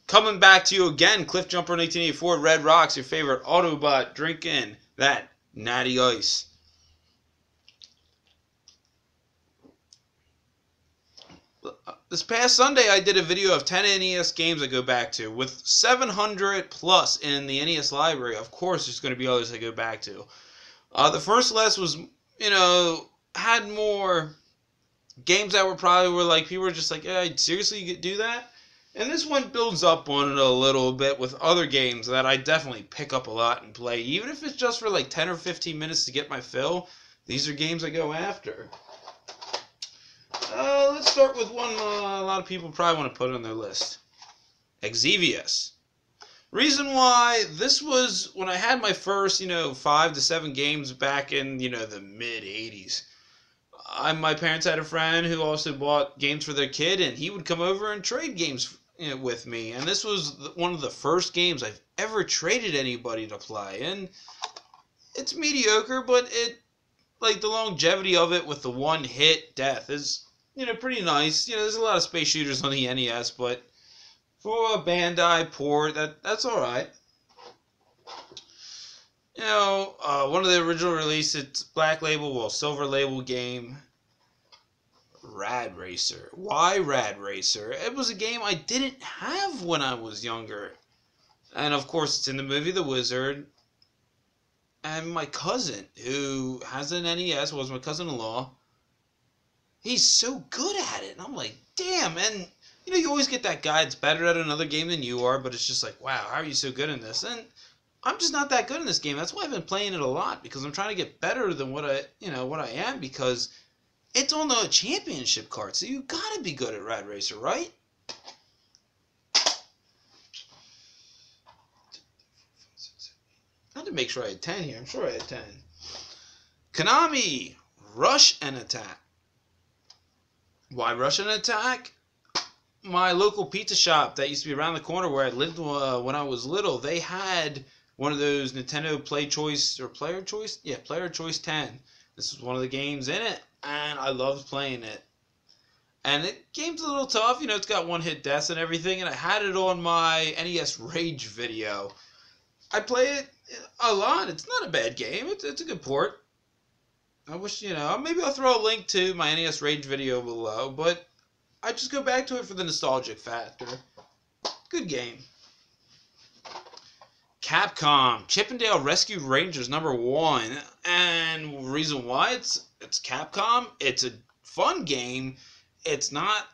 Coming back to you again, Cliff Jumper 1984, Red Rocks, your favorite Autobot, drinking that natty ice. This past Sunday, I did a video of 10 NES games I go back to. With 700 plus in the NES library, of course there's going to be others I go back to. The first list was, had more games that were like, people were just like, yeah, seriously, you could do that? And this one builds up on it a little bit with other games that I definitely pick up a lot and play. Even if it's just for like 10 or 15 minutes to get my fill, these are games I go after. Let's start with one a lot of people probably want to put on their list. Xevious. Reason why, this was when I had my first, 5 to 7 games back in, the mid-80s. My parents had a friend who also bought games for their kid, and he would come over and trade games with me. And this was one of the first games I've ever traded anybody to play. And it's mediocre, but like the longevity of it with the one-hit death is, pretty nice. There's a lot of space shooters on the NES, but for a Bandai port, that's all right. One of the original releases, Black Label, well, Silver Label game, Rad Racer. Why Rad Racer? It was a game I didn't have when I was younger. And of course, it's in the movie The Wizard. And my cousin, who has an NES, was my cousin-in-law. He's so good at it. And I'm like, damn. And, you always get that guy that's better at another game than you are, but it's just like, wow, how are you so good in this? And I'm just not that good in this game. That's why I've been playing it a lot, because I'm trying to get better than what I am, because it's on the championship card. So you gotta be good at Rad Racer, right? I had to make sure I had 10 here. I'm sure I had 10. Konami, Rush and Attack. Why Rush and Attack? My local pizza shop that used to be around the corner where I lived when I was little, they had one of those Nintendo Player Choice 10. This was one of the games in it, and I loved playing it. And the game's a little tough, it's got one-hit deaths and everything, and I had it on my NES Rage video. I play it a lot. It's not a bad game. It's a good port. I wish, maybe I'll throw a link to my NES Rage video below, but I just go back to it for the nostalgic factor. Good game. Capcom, Chippendale Rescue Rangers #1. And reason why it's Capcom, it's a fun game. It's not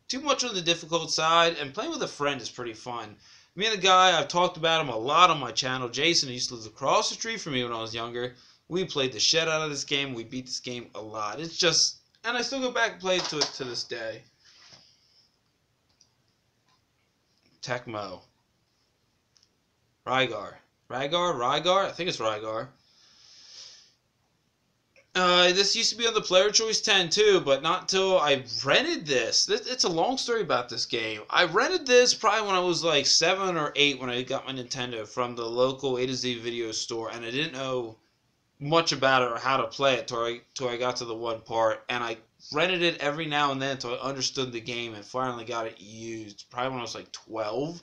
too much on the difficult side, and playing with a friend is pretty fun. Me and the guy, I've talked about him a lot on my channel, Jason, who used to live across the street from me when I was younger. We played the shit out of this game. We beat this game a lot. It's just, and I still go back and play it to this day. Tecmo. Rygar. I think it's Rygar. This used to be on the Player Choice 10 too, but not until I rented this. It's a long story about this game. I rented this probably when I was like 7 or 8 when I got my Nintendo from the local A to Z video store, and I didn't know much about it or how to play it till I got to the one part, and I rented it every now and then until I understood the game and finally got it used, probably when I was like 12,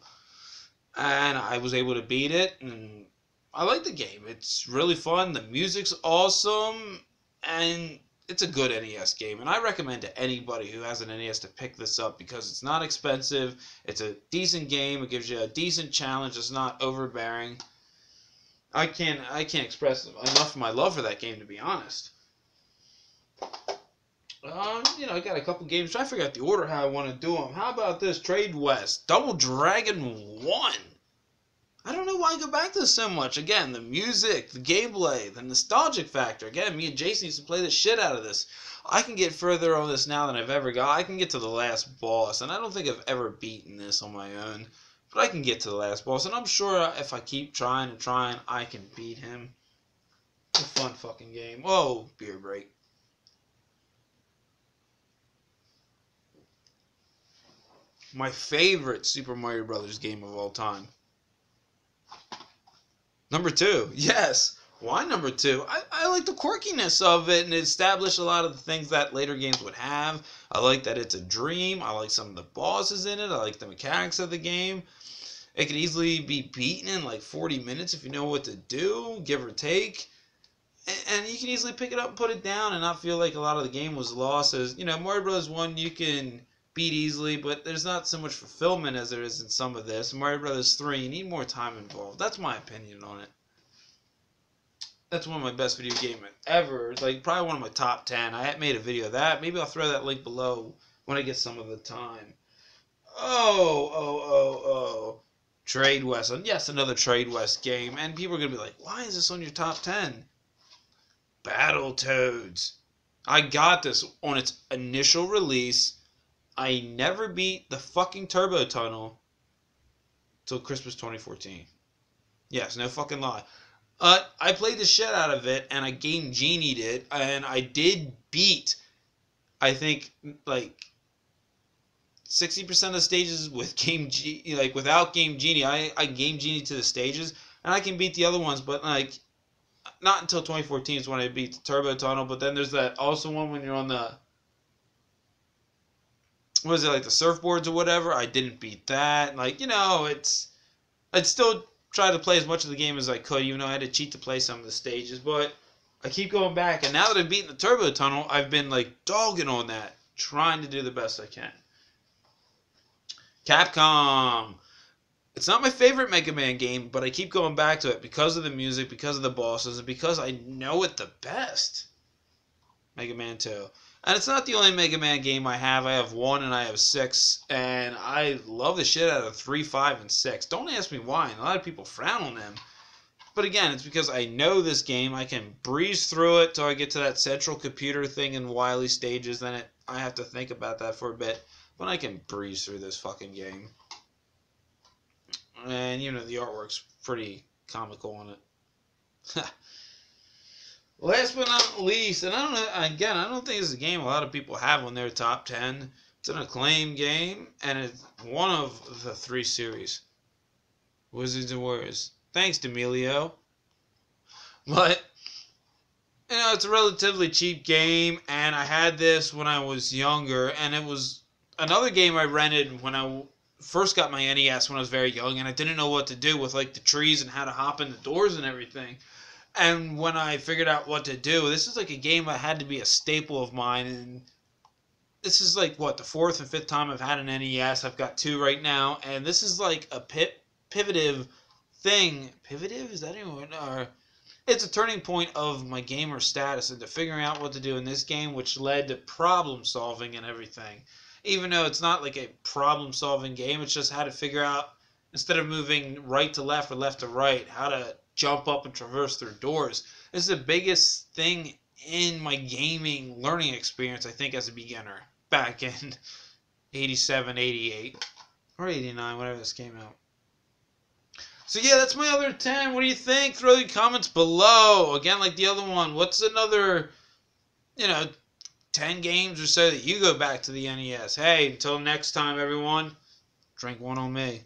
and I was able to beat it, and I like the game. It's really fun. The music's awesome, and it's a good NES game, and I recommend to anybody who has an NES to pick this up because it's not expensive. It's a decent game. It gives you a decent challenge. It's not overbearing. I can't express enough of my love for that game, to be honest. I got a couple games. Try to figure out the order how I want to do them. How about this? Trade West. Double Dragon 1. I don't know why I go back to this so much. Again, the music, the gameplay, the nostalgic factor. Again, me and Jason used to play the shit out of this. I can get further on this now than I've ever got. I can get to the last boss, and I don't think I've ever beaten this on my own. But I can get to the last boss, and I'm sure if I keep trying and trying, I can beat him. It's a fun fucking game. Whoa, beer break. My favorite Super Mario Brothers game of all time. #2, yes, Why number 2? I like the quirkiness of it, and it established a lot of the things that later games would have. I like that it's a dream. I like some of the bosses in it. I like the mechanics of the game. It could easily be beaten in like 40 minutes if you know what to do, give or take. And you can easily pick it up and put it down and not feel like a lot of the game was lost. As Mario Bros. 1 you can beat easily, but there's not so much fulfillment as there is in some of this. Mario Bros. 3, you need more time involved. That's my opinion on it. That's one of my best video games ever. It's like probably one of my top 10. I made a video of that. Maybe I'll throw that link below when I get some of the time. Oh. Trade West. Yes, another Trade West game. And people are going to be like, why is this on your top 10? Battletoads. I got this on its initial release. I never beat the fucking Turbo Tunnel till Christmas 2014. Yes, no fucking lie. I played the shit out of it, and I Game Genied it, and I did beat, I think, like 60% of the stages with without Game Genie. I Game Genie to the stages, and I can beat the other ones, but like not until 2014 is when I beat the Turbo Tunnel. But then there's that also one when you're on the what is it, like the surfboards or whatever. I didn't beat that. Like I'd still try to play as much of the game as I could, even though I had to cheat to play some of the stages. But I keep going back, and now that I've beaten the Turbo Tunnel, I've been like dogging on that, trying to do the best I can. Capcom. It's not my favorite Mega Man game, but I keep going back to it because of the music, because of the bosses, and because I know it the best. Mega Man 2. And it's not the only Mega Man game I have. I have 1 and I have 6, and I love the shit out of 3, 5, and 6. Don't ask me why, and a lot of people frown on them. But again, it's because I know this game. I can breeze through it till I get to that central computer thing in Wily stages, then I have to think about that for a bit. But I can breeze through this fucking game. And, the artwork's pretty comical on it. Last but not least, and I don't think this is a game a lot of people have on their top 10. It's an acclaimed game, and it's one of the 3 series. Wizards and Warriors. Thanks, D'Amelio. But, it's a relatively cheap game, and I had this when I was younger, and it was another game I rented when I first got my NES when I was very young, and I didn't know what to do with like the trees and how to hop in the doors and everything. And when I figured out what to do, this is like a game that had to be a staple of mine. And this is like, the 4th and 5th time I've had an NES. I've got 2 right now. And this is like a pivotive thing. Pivotive? Is that even? Or it's a turning point of my gamer status into figuring out what to do in this game, which led to problem solving and everything. Even though it's not like a problem solving game, it's just how to figure out, instead of moving right to left or left to right, how to jump up and traverse through doors. This is the biggest thing in my gaming learning experience, I think, as a beginner, back in 87, 88, or 89, whenever this came out. So yeah, that's my other 10. What do you think? Throw your comments below. Again, like the other one, what's another, 10 games or so that you go back to the NES? Hey, until next time, everyone, drink one on me.